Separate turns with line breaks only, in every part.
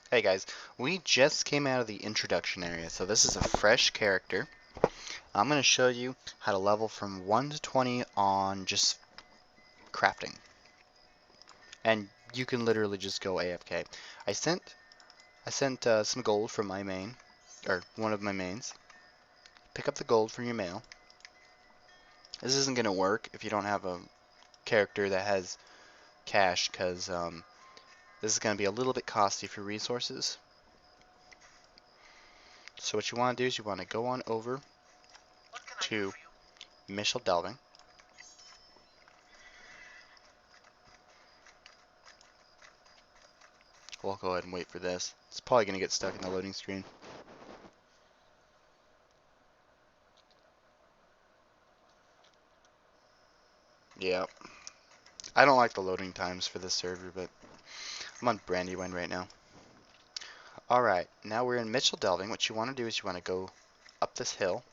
Hey guys, we just came out of the introduction area, so this is a fresh character. I'm going to show you how to level from 1 to 20 on just crafting. And you can literally just go AFK. I sent some gold from my main, or one of my mains. Pick up the gold from your mail. This isn't going to work if you don't have a character that has cash, because this is going to be a little bit costly for resources. So what you want to do is you want to go on over to Michel Delving. We'll go ahead and wait for this. It's probably going to get stuck in the loading screen. Yeah. I don't like the loading times for this server, but I'm on Brandywine right now. Alright, now we're in Mitchell Delving. What you want to do is you want to go up this hill.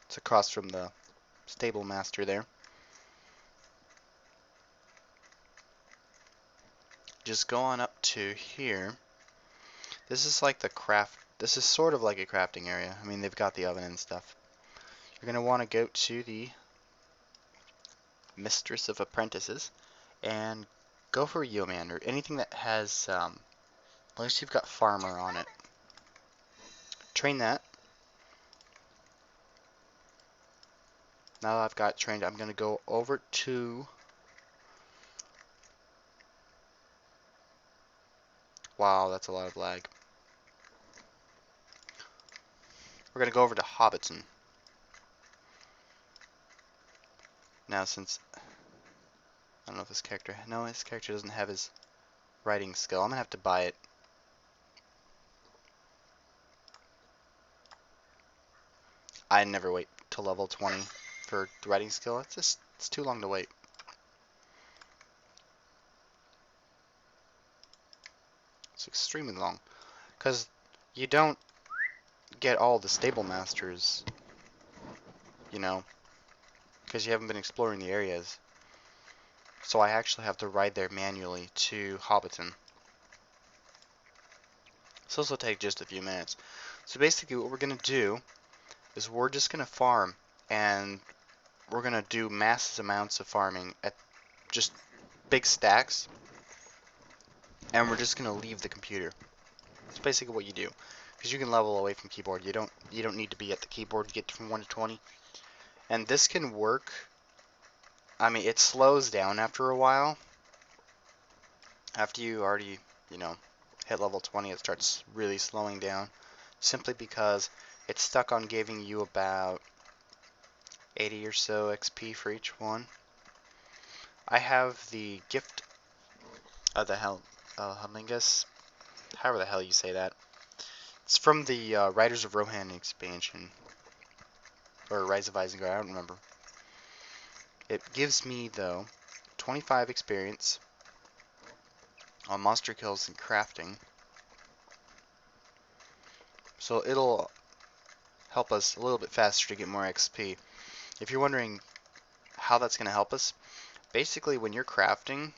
It's across from the stable master there. Just go on up to here. This is like the craft. This is sort of like a crafting area. I mean, they've got the oven and stuff. You're going to want to go to the Mistress of Apprentices and go for Yeoman or anything that has, at least you've got Farmer on it. Train that. Now that I've got trained, I'm going to go over to... Wow, that's a lot of lag. We're going to go over to Hobbiton. Now since... I don't know if this character... No, this character doesn't have his writing skill. I'm going to have to buy it. I never wait till level 20 for writing skill. It's too long to wait. It's extremely long. Because you don't get all the stable masters, you know, because you haven't been exploring the areas. So I actually have to ride there manually to Hobbiton. So this will take just a few minutes. So basically what we're going to do is we're just going to farm, and we're going to do massive amounts of farming at just big stacks, and we're just going to leave the computer. That's basically what you do, because you can level away from keyboard. You don't need to be at the keyboard to get from 1 to 20. And this can work. I mean, it slows down after a while. After you already, you know, hit level 20, it starts really slowing down, simply because it's stuck on giving you about 80 or so XP for each one. I have the gift of the Helmingus, however the hell you say that. It's from the Riders of Rohan expansion, or Rise of Isengard, I don't remember. It gives me, though, 25 experience on monster kills and crafting. So it'll help us a little bit faster to get more XP. If you're wondering how that's going to help us, basically when you're crafting,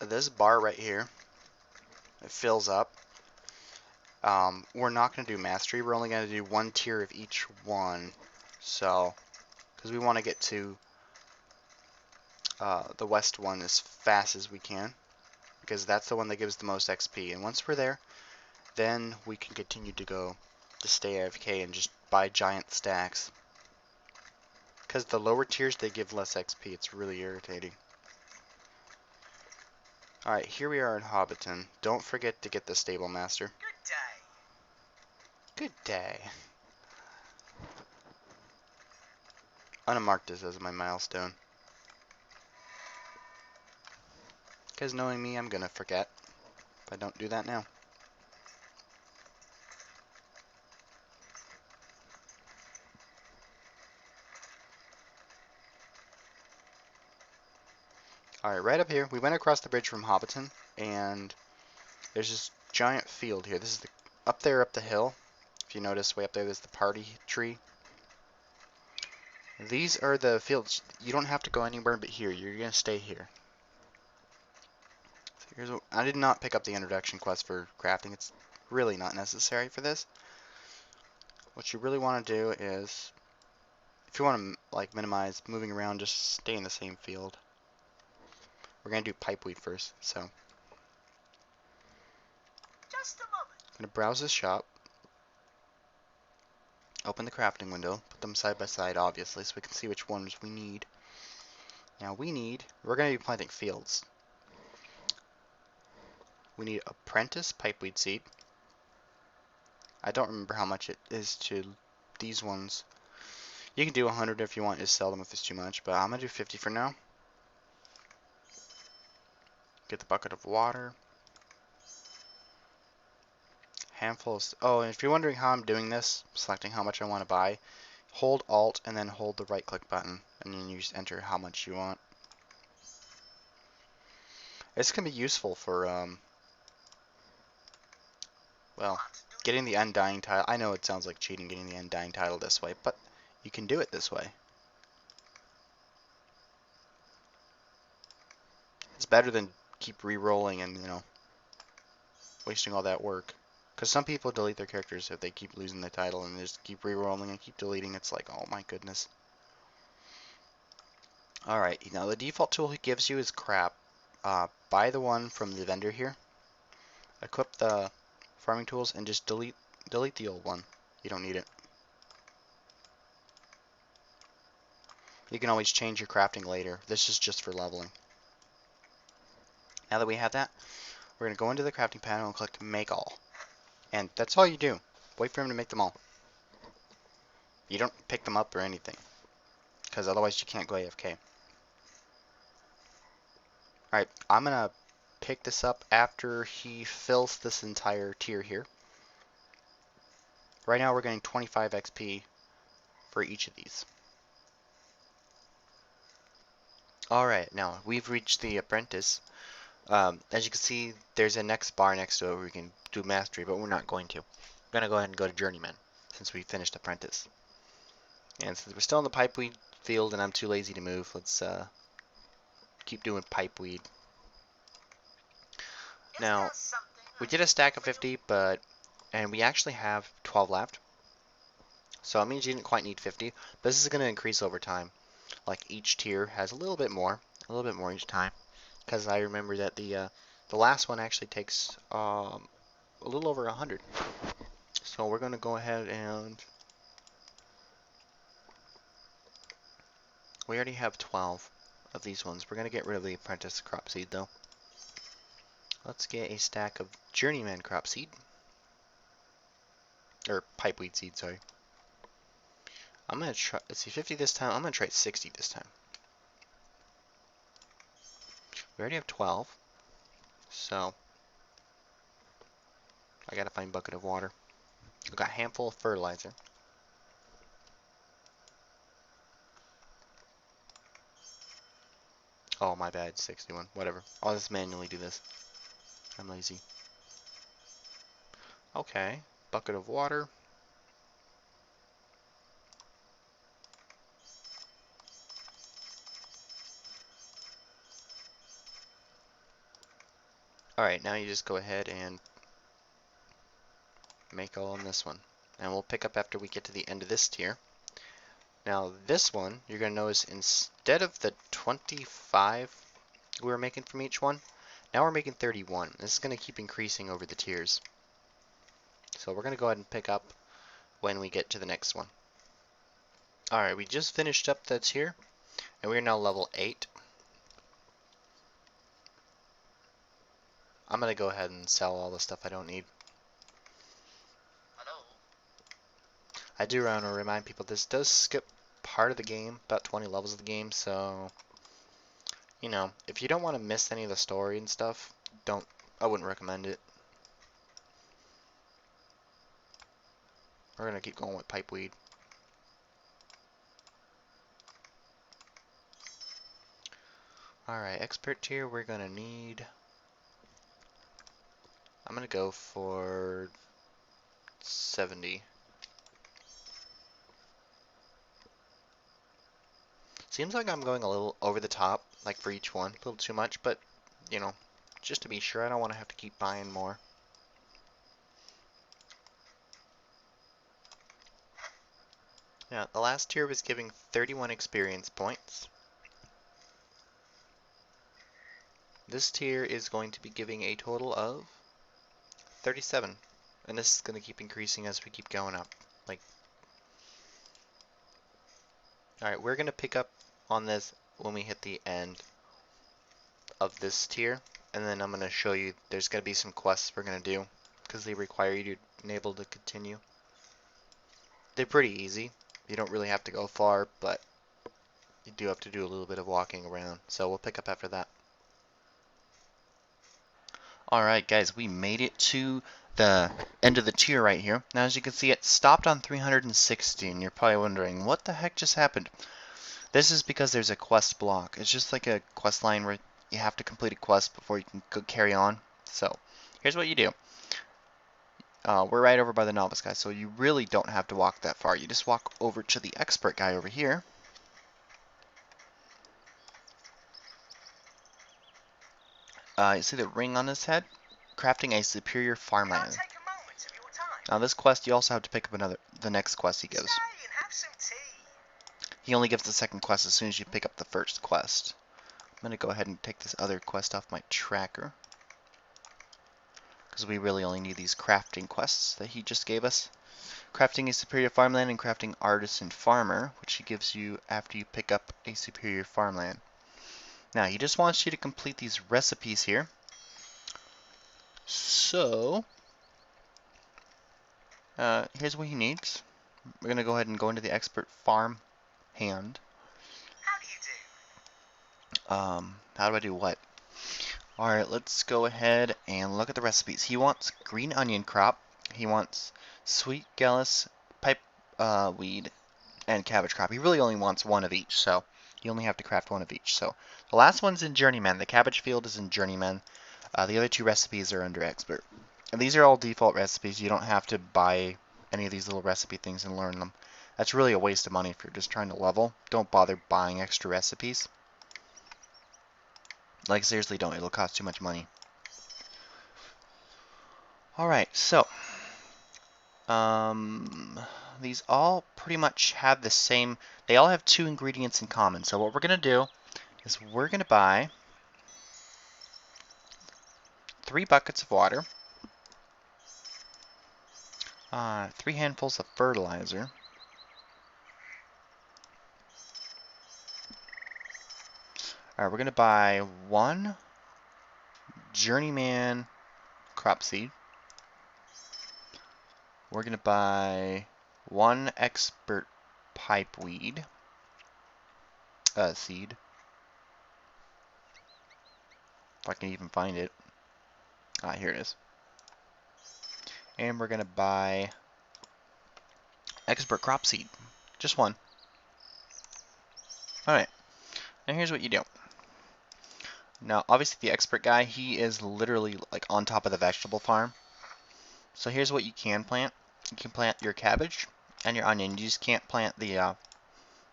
this bar right here, it fills up. We're not going to do mastery, we're only going to do 1 tier of each one. So, because we want to get to the west one as fast as we can, because that's the one that gives the most XP. And once we're there, then we can continue to go to stay AFK and just buy giant stacks. Because the lower tiers, they give less XP. It's really irritating. Alright, here we are in Hobbiton. Don't forget to get the stable master. Good day. Good day. I'm gonna mark this as my milestone. Because knowing me, I'm gonna forget if I don't do that now. Alright, right up here, we went across the bridge from Hobbiton, and there's this giant field here. This is the up there up the hill. If you notice, way up there, there's the party tree. These are the fields. You don't have to go anywhere but here. You're gonna stay here. So Here's what I did not pick up the introduction quest for crafting. It's really not necessary for this. What you really want to do is, if you want to like minimize moving around, just stay in the same field. We're gonna do pipeweed first, so
Just a moment.
I'm gonna browse this shop, open the crafting window, put them side by side, obviously, so we can see which ones we need. Now we're gonna be planting fields. We need apprentice pipeweed seed. I don't remember how much it is to these ones. You can do 100 if you want, just sell them if it's too much, but I'm gonna do 50 for now. Get the bucket of water. Handfuls. Oh, and if you're wondering how I'm doing this, selecting how much I want to buy, hold Alt and then hold the right click button, and then you just enter how much you want. It's gonna be useful for well, getting the undying title. I know it sounds like cheating getting the undying title this way, but you can do it this way. It's better than keep re-rolling and, wasting all that work. Because some people delete their characters if they keep losing the title and they just keep re-rolling and keep deleting. It's like, oh my goodness. Alright, now the default tool he gives you is crap. Buy the one from the vendor here. Equip the farming tools and just delete the old one. You don't need it. You can always change your crafting later. This is just for leveling. Now that we have that, we're going to go into the crafting panel and click Make All. And that's all you do. Wait for him to make them all. You don't pick them up or anything, because otherwise you can't go AFK. Alright, I'm going to pick this up after he fills this entire tier here. Right now we're getting 25 XP for each of these. Alright, now we've reached the apprentice. As you can see, there's a next bar next to it where we can do mastery, but we're not going to. We're going to go ahead and go to journeyman, since we finished apprentice. And since we're still in the pipeweed field and I'm too lazy to move, let's keep doing pipeweed. Now, we did a stack of 50, and we actually have 12 left. So it means you didn't quite need 50, but this is going to increase over time. Like each tier has a little bit more each time. Because I remember that the last one actually takes a little over 100. So we're going to go ahead and we already have 12 of these ones. We're going to get rid of the apprentice crop seed though. Let's get a stack of journeyman crop seed. Or pipeweed seed, sorry. I'm going to try, let's see, 50 this time. I'm going to try 60 this time. We already have 12. So, I got to find bucket of water. I've got a handful of fertilizer. Oh, my bad, 61. Whatever. I'll just manually do this. I'm lazy. Okay, bucket of water. Alright, now you just go ahead and make all on this one. And we'll pick up after we get to the end of this tier. Now this one, you're going to notice instead of the 25 we were making from each one, now we're making 31. This is going to keep increasing over the tiers. So we're going to go ahead and pick up when we get to the next one. Alright, we just finished up the tier, and we're now level 8. I'm going to go ahead and sell all the stuff I don't need.
Hello.
I do want to remind people this does skip part of the game, about 20 levels of the game, so if you don't want to miss any of the story and stuff, I wouldn't recommend it. We're gonna keep going with pipeweed. Alright, expert tier we're gonna need, I'm gonna go for 70. Seems like I'm going a little over the top, like for each one, a little too much, but
just to be sure. I don't want to have to keep buying more. Now, the last tier was giving 31 experience points. This tier is going to be giving a total of 37. And this is going to keep increasing as we keep going up. Alright, we're going to pick up on this when we hit the end of this tier. And then I'm going to show you there's going to be some quests we're going to do, because they require you to enable to continue. They're pretty easy. You don't really have to go far, but you do have to do a little bit of walking around. So we'll pick up after that. Alright guys, we made it to the end of the tier right here. Now as you can see, it stopped on 360, and you're probably wondering, what the heck just happened? This is because there's a quest block. It's just like a quest line where you have to complete a quest before you can go carry on. So here's what you do. We're right over by the novice guy, so you really don't have to walk that far. You just walk over to the expert guy over here. You see the ring on his head? Crafting a superior farmland. Now this quest, you also have to pick up the next quest he gives. He only gives the second quest as soon as you pick up the first quest. I'm going to go ahead and take this other quest off my tracker, because we really only need these crafting quests that he just gave us. Crafting a superior farmland and crafting artisan farmer, which he gives you after you pick up a superior farmland. Now, he just wants you to complete these recipes here. So, here's what he needs. We're going to go ahead and go into the expert farm hand. How do I do what? Alright, let's go ahead and look at the recipes. He wants green onion crop. He wants sweet gallus, pipe weed, and cabbage crop. He really only wants one of each, so you only have to craft one of each. So the last one's in Journeyman. The cabbage field is in Journeyman. The other two recipes are under Expert. And these are all default recipes. You don't have to buy any of these little recipe things and learn them. That's really a waste of money if you're just trying to level. Don't bother buying extra recipes. Like, seriously, don't. It'll cost too much money. Alright, so these all pretty much have the same, they all have 2 ingredients in common. So what we're going to do is we're going to buy 3 buckets of water, 3 handfuls of fertilizer, alright, we're going to buy 1 Journeyman crop seed. We're going to buy 1 expert pipeweed seed. If I can even find it. Here it is. And we're going to buy expert crop seed. Just 1. Alright. Now here's what you do. Now, obviously the expert guy, he is literally like on top of the vegetable farm. So here's what you can plant. You can plant your cabbage and your onion. You just can't plant the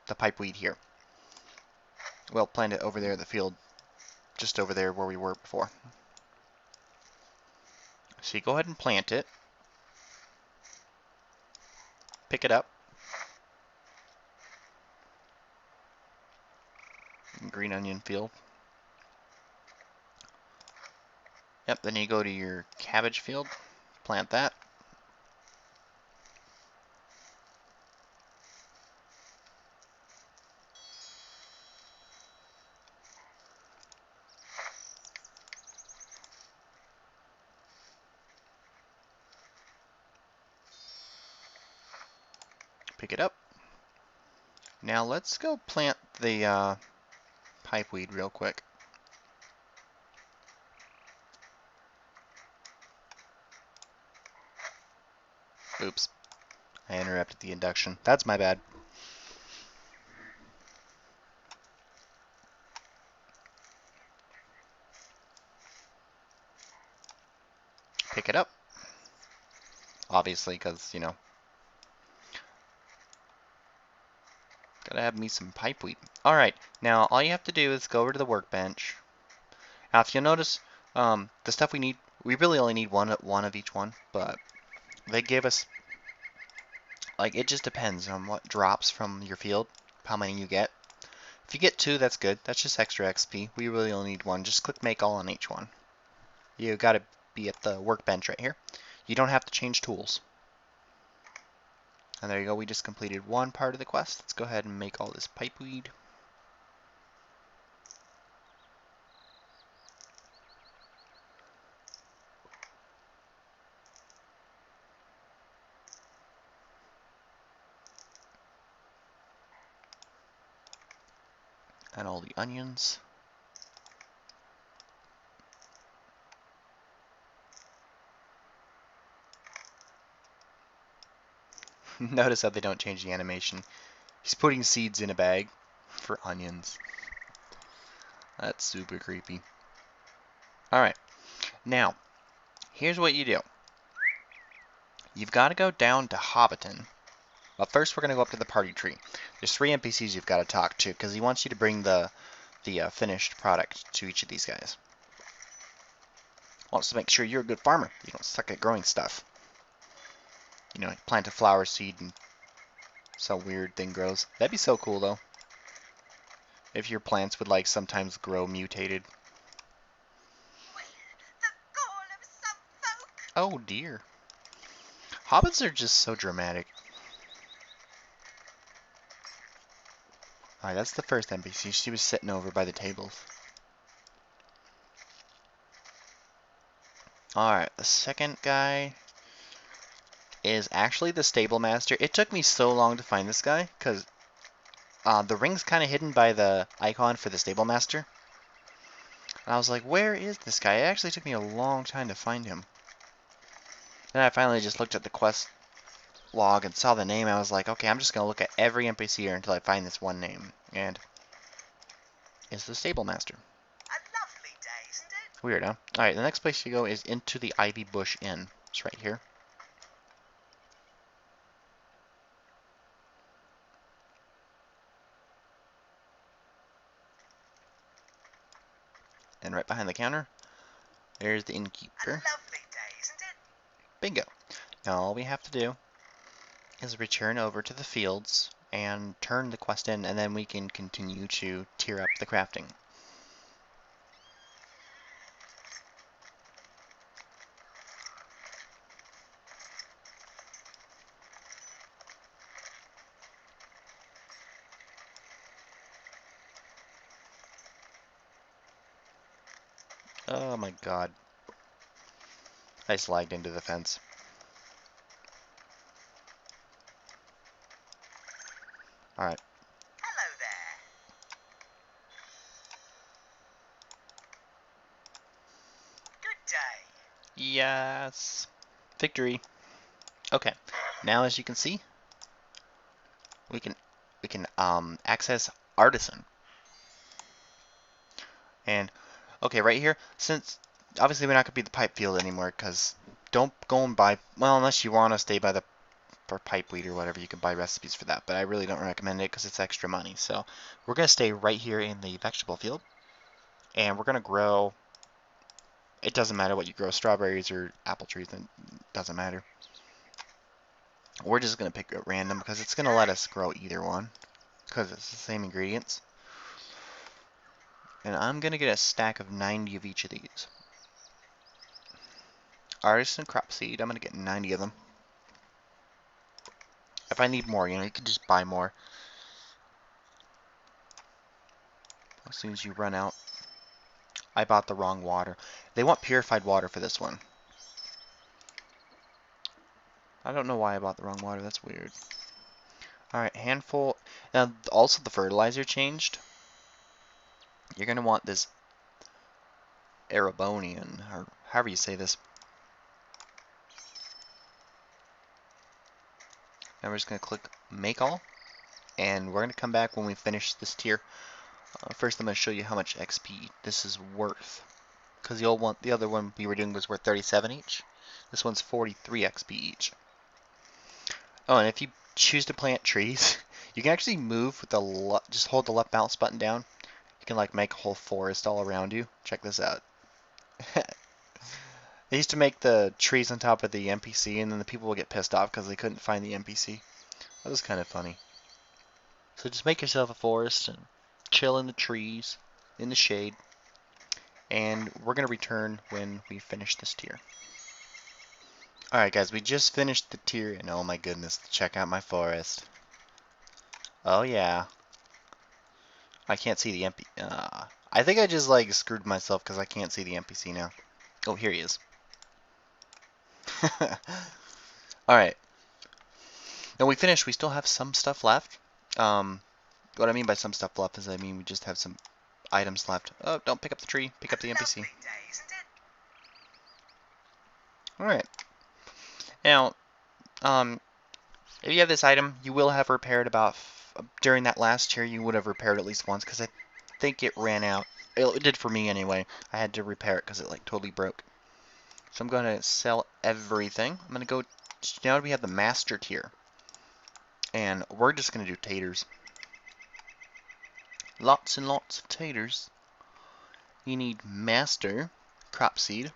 pipeweed here. We'll plant it over there in the field, just over there where we were before. So you go ahead and plant it. Pick it up. Green onion field. Yep, then you go to your cabbage field, plant that. Pick it up. Now let's go plant the pipeweed real quick. Oops. I interrupted the induction. That's my bad. Pick it up. Obviously, because, you know, gotta have me some pipeweed. Alright, now all you have to do is go over to the workbench. Now, if you'll notice, The stuff we need, we really only need one of each one, but they gave us, like, it just depends on what drops from your field, how many you get. If you get 2, that's good. That's just extra XP. We really only need 1. Just click make all on each one. You gotta be at the workbench right here. You don't have to change tools. And there you go, we just completed one part of the quest. Let's go ahead and make all this pipeweed. And all the onions. Notice how they don't change the animation. He's putting seeds in a bag for onions. That's super creepy. Alright, now, here's what you do. You've got to go down to Hobbiton. But first we're going to go up to the party tree. There's 3 NPCs you've got to talk to, because he wants you to bring the finished product to each of these guys. Wants to make sure you're a good farmer. You don't suck at growing stuff. You know, plant a flower seed and some weird thing grows. That'd be so cool, though. If your plants would, like, sometimes grow mutated. Oh, dear. Hobbits are just so dramatic. Alright, that's the first NPC. She was sitting over by the tables. Alright, the second guy is actually the stable master. It took me so long to find this guy, because the ring's kind of hidden by the icon for the stable master. And I was like, where is this guy? It actually took me a long time to find him. Then I finally just looked at the quest log and saw the name. I was like, okay, I'm just going to look at every NPC here until I find this one name. And it's the stable master.
A lovely day, isn't it?
Weird, huh? Alright, the next place you go is into the Ivy Bush Inn. It's right here. And right behind the counter, there's the
A
innkeeper.
lovely day, isn't it?
Bingo. Now all we have to do is return over to the fields and turn the quest in, and then we can continue to tier up the crafting. Oh my god. I just lagged into the fence. Alright.
Hello there. Good day.
Yes. Victory. Okay. Now as you can see, we can access Artisan. And okay, right here, since obviously we're not gonna be the pipe field anymore, because don't go and buy, well, unless you want to stay by the pipe weed or whatever, you can buy recipes for that, but I really don't recommend it because it's extra money. So we're gonna stay right here in the vegetable field, and we're gonna grow. It doesn't matter what you grow, strawberries or apple trees, it doesn't matter. We're just gonna pick at random because it's gonna let us grow either one because it's the same ingredients. And I'm gonna get a stack of 90 of each of these. Artisan crop seed, I'm gonna get 90 of them. If I need more, you know, you can just buy more. As soon as you run out. I bought the wrong water. They want purified water for this one. I don't know why I bought the wrong water. That's weird. Alright, handful. Now, also the fertilizer changed. You're going to want this Erebonian, or however you say this. Now we're just going to click Make All. And we're going to come back when we finish this tier. First, I'm going to show you how much XP this is worth. Because the other one we were doing was worth 37 each. This one's 43 XP each. Oh, and if you choose to plant trees, you can actually move with the just hold the left mouse button down. You can like make a whole forest all around you. Check this out. They used to make the trees on top of the NPC, and then the people would get pissed off because they couldn't find the NPC. That was kind of funny. So just make yourself a forest and chill in the trees, in the shade, and we're going to return when we finish this tier. Alright guys, we just finished the tier, and oh my goodness, check out my forest. Oh yeah. I can't see the NPC. I think I just like screwed myself because I can't see the NPC now. Oh, here he is. Alright. Now we finished. We still have some stuff left. What I mean by some stuff left is I mean we just have some items left. Oh, don't pick up the tree. Pick up the NPC.
Lovely day, isn't it?
Alright. Now, if you have this item, you will have repaired about... during that last tier, you would have repaired at least once because I think it ran out. It did for me anyway. I had to repair it because it like totally broke. So I'm going to sell everything. I'm going to go... Now we have the master tier. And we're just going to do taters. Lots and lots of taters. You need master crop seed.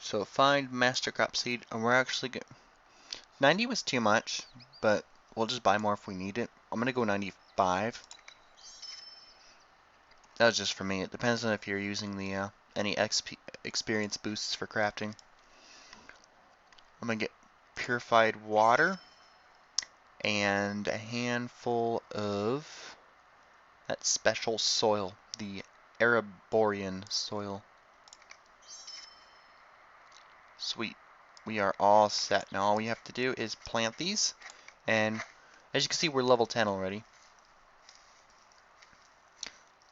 So find master crop seed, and we're actually good. 90 was too much, but we'll just buy more if we need it. I'm going to go 95. That was just for me. It depends on if you're using the any XP experience boosts for crafting. I'm going to get purified water and a handful of that special soil, the Ereborian soil. Sweet. We are all set. Now all we have to do is plant these, and as you can see we're level 10 already.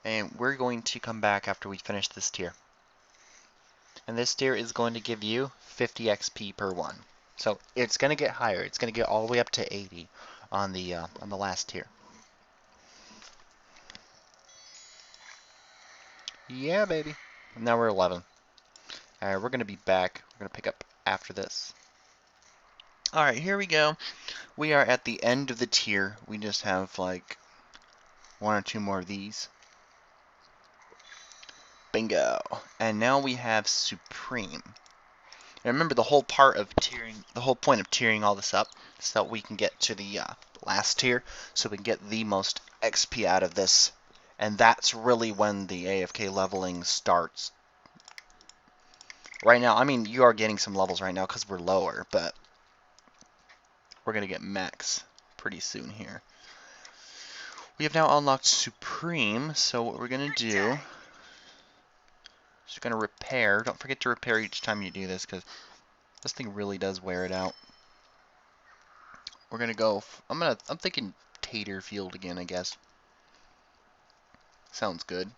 And we're going to come back after we finish this tier. And this tier is going to give you 50 XP per one. So it's going to get higher. It's going to get all the way up to 80 on the last tier. Yeah, baby. Now we're 11. Alright, we're going to be back. We're going to pick up after this. Alright, here we go. We are at the end of the tier. We just have like one or two more of these. Bingo. And now we have Supreme. And remember the whole part of tiering, the whole point of tiering all this up is that we can get to the last tier, so we can get the most XP out of this. And that's really when the AFK leveling starts. Right now, I mean, you are getting some levels right now because we're lower, but we're going to get max pretty soon here. We have now unlocked Supreme, so what we're going to do is we're going to repair. Don't forget to repair each time you do this because this thing really does wear it out. We're going to go, I'm thinking Tater Field again, I guess. Sounds good.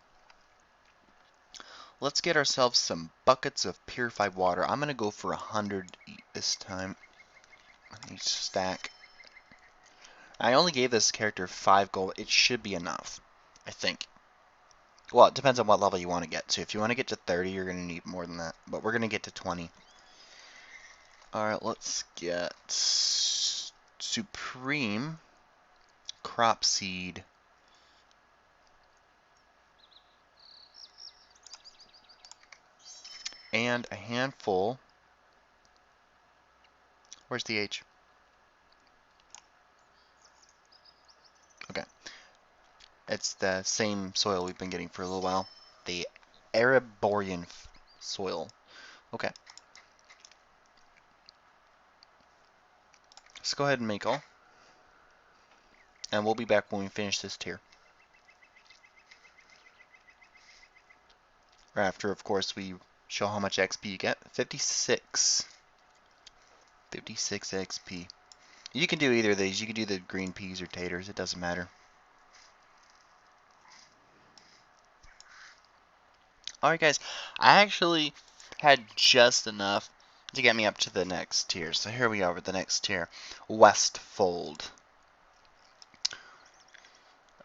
Let's get ourselves some buckets of purified water. I'm going to go for 100 this time. Each stack. I only gave this character 5 gold. It should be enough, I think. Well, it depends on what level you want to get to. If you want to get to 30, you're going to need more than that. But we're going to get to 20. Alright, let's get Supreme Crop Seed. And a handful. Where's the H? Okay. It's the same soil we've been getting for a little while. The Ereborian soil. Okay. Let's go ahead and make all. And we'll be back when we finish this tier. After, of course, we show how much XP you get. 56. 56 XP. You can do either of these. You can do the green peas or taters. It doesn't matter. Alright guys, I actually had just enough to get me up to the next tier. So here we are with the next tier. Westfold.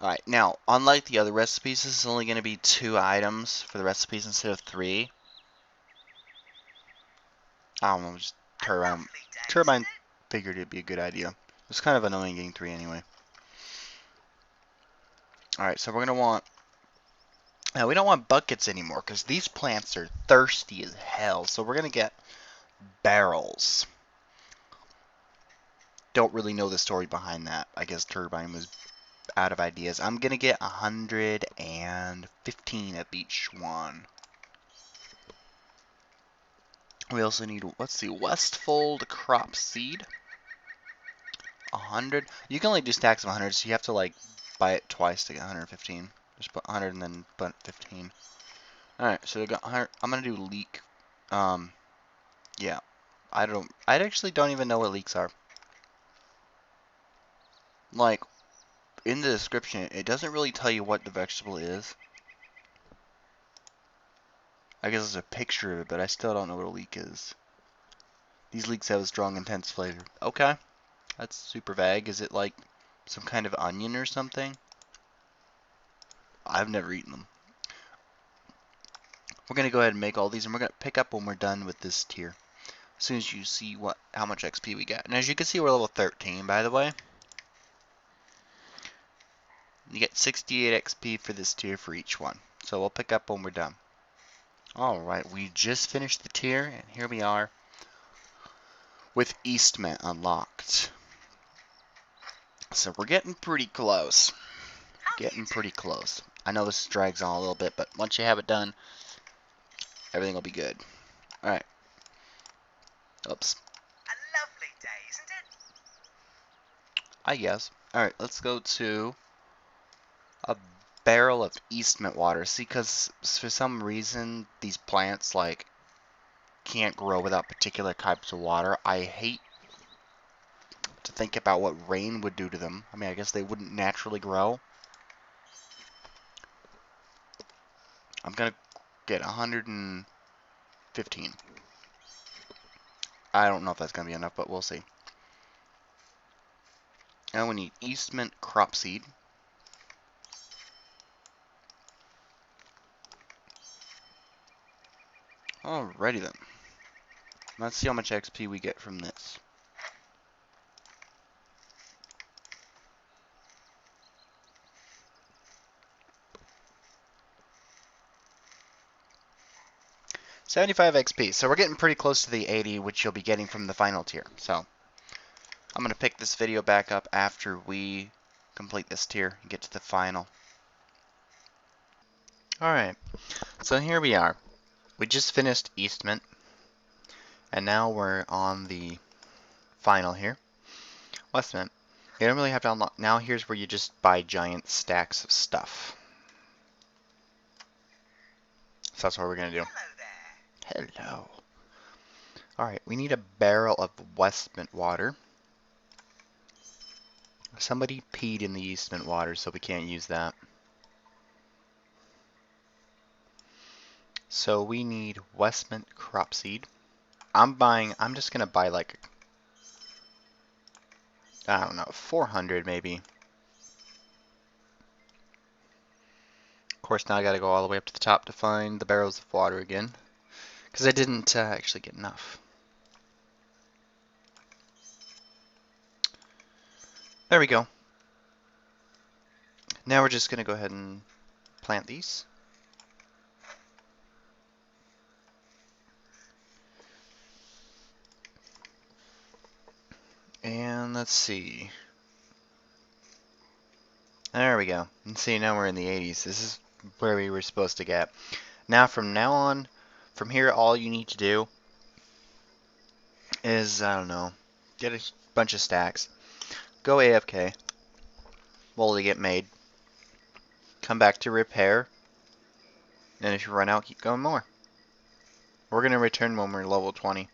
Alright, now, unlike the other recipes, this is only going to be 2 items for the recipes instead of 3. I don't know, just Turbine. Turbine figured it'd be a good idea. It's kind of annoying getting 3 anyway. Alright, so we're going to want Now, we don't want buckets anymore because these plants are thirsty as hell. So we're going to get barrels. Don't really know the story behind that. I guess Turbine was out of ideas. I'm going to get 115 of each one. We also need, let's see, Westfold crop seed. 100. You can only do stacks of 100, so you have to like buy it twice to get 115. Just put 100 and then put 15. Alright, so we got 100. I'm going to do leek. Yeah. I actually don't even know what leeks are. Like, in the description, it doesn't really tell you what the vegetable is. I guess there's a picture of it, but I still don't know what a leek is. These leeks have a strong, intense flavor. Okay. That's super vague. Is it like some kind of onion or something? I've never eaten them. We're going to go ahead and make all these, and we're going to pick up when we're done with this tier. As soon as you see how much XP we get. And as you can see, we're level 13, by the way. You get 68 XP for this tier for each one. So we'll pick up when we're done. Alright, we just finished the tier, and here we are with Eastment unlocked. So we're getting pretty close. Getting pretty close. I know this drags on a little bit, but once you have it done, everything will be good. Alright. Oops.
A lovely day, isn't it?
I guess. Alright, let's go to a barrel of Eastment water. See, because for some reason, these plants, like, can't grow without particular types of water. I hate to think about what rain would do to them. I mean, I guess they wouldn't naturally grow. I'm going to get 115. I don't know if that's going to be enough, but we'll see. Now we need Eastment crop seed. Alrighty then. Let's see how much XP we get from this. $75 XP. So we're getting pretty close to the 80, which you'll be getting from the final tier. So I'm going to pick this video back up after we complete this tier and get to the final. Alright, so here we are. We just finished Eastment, and now we're on the final here. Westment. You don't really have to unlock. Now here's where you just buy giant stacks of stuff. So that's what we're going to do.
Hello there.
Hello. Alright, we need a barrel of Westment water. Somebody peed in the Eastment water, so we can't use that. So we need Westment crop seed. I'm just going to buy like, I don't know, 400 maybe. Of course, now I got to go all the way up to the top to find the barrels of water again. Because I didn't actually get enough. There we go. Now we're just going to go ahead and plant these. And let's see. There we go. And see, now we're in the 80s. This is where we were supposed to get. Now, from now on, from here, all you need to do is, I don't know, get a bunch of stacks. Go AFK. While they get made. Come back to repair. And if you run out, keep going more. We're going to return when we're level 20.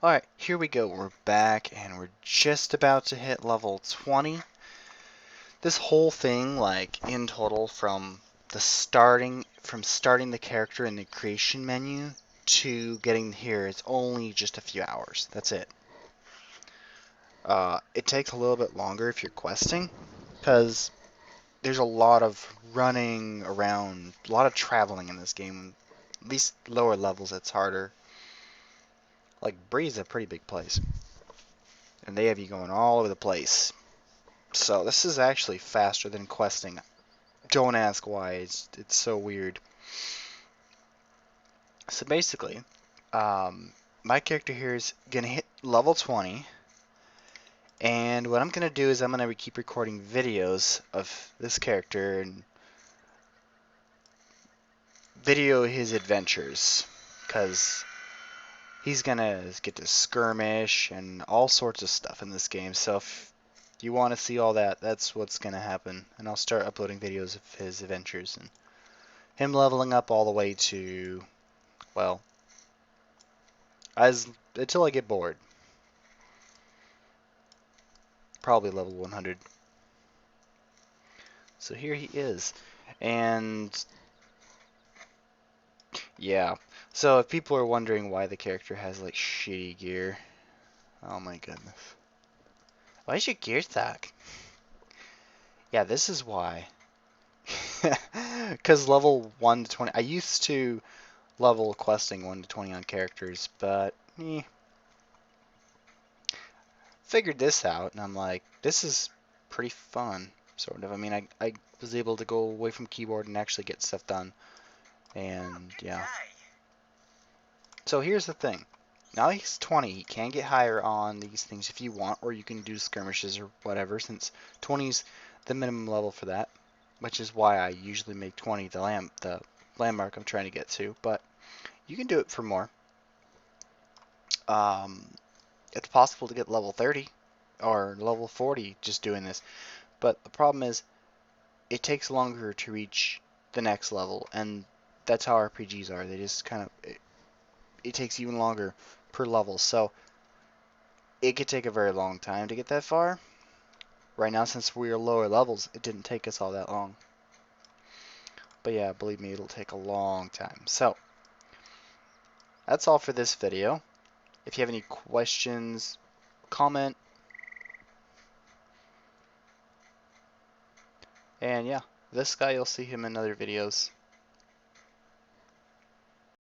Alright, here we go. We're back, and we're just about to hit level 20. This whole thing, like, in total, from starting the character in the creation menu to getting here, it's only just a few hours. That's it. It takes a little bit longer if you're questing, because there's a lot of running around, a lot of traveling in this game. At least lower levels, it's harder. Like, Bree's a pretty big place. And they have you going all over the place.
So this is actually faster than questing. Don't ask why, it's so weird. So basically, my character here is gonna hit level 20, and what I'm gonna do is I'm gonna keep recording videos of this character and video his adventures, because he's gonna get to skirmish and all sorts of stuff in this game. So if you want to see all that, that's what's gonna happen. And I'll start uploading videos of his adventures and him leveling up all the way to, well, as until I get bored. Probably level 100. So here he is. And yeah. So if people are wondering why the character has like shitty gear, oh my goodness. Why is your gear suck? Yeah, this is why. Because level 1 to 20, I used to level questing 1 to 20 on characters, but figured this out, and I'm like, this is pretty fun, sort of. I mean, I was able to go away from keyboard and actually get stuff done, and yeah. So here's the thing. Now he's 20, he can get higher on these things if you want, or you can do skirmishes or whatever, since 20's the minimum level for that, which is why I usually make 20 the landmark I'm trying to get to, but you can do it for more. It's possible to get level 30 or level 40 just doing this, but the problem is it takes longer to reach the next level, and that's how RPGs are. They just kind of, it takes even longer per level, so it could take a very long time to get that far. Right now, since we are lower levels, it didn't take us all that long. But yeah, believe me, it'll take a long time. So, that's all for this video. If you have any questions, comment. And yeah, this guy, you'll see him in other videos.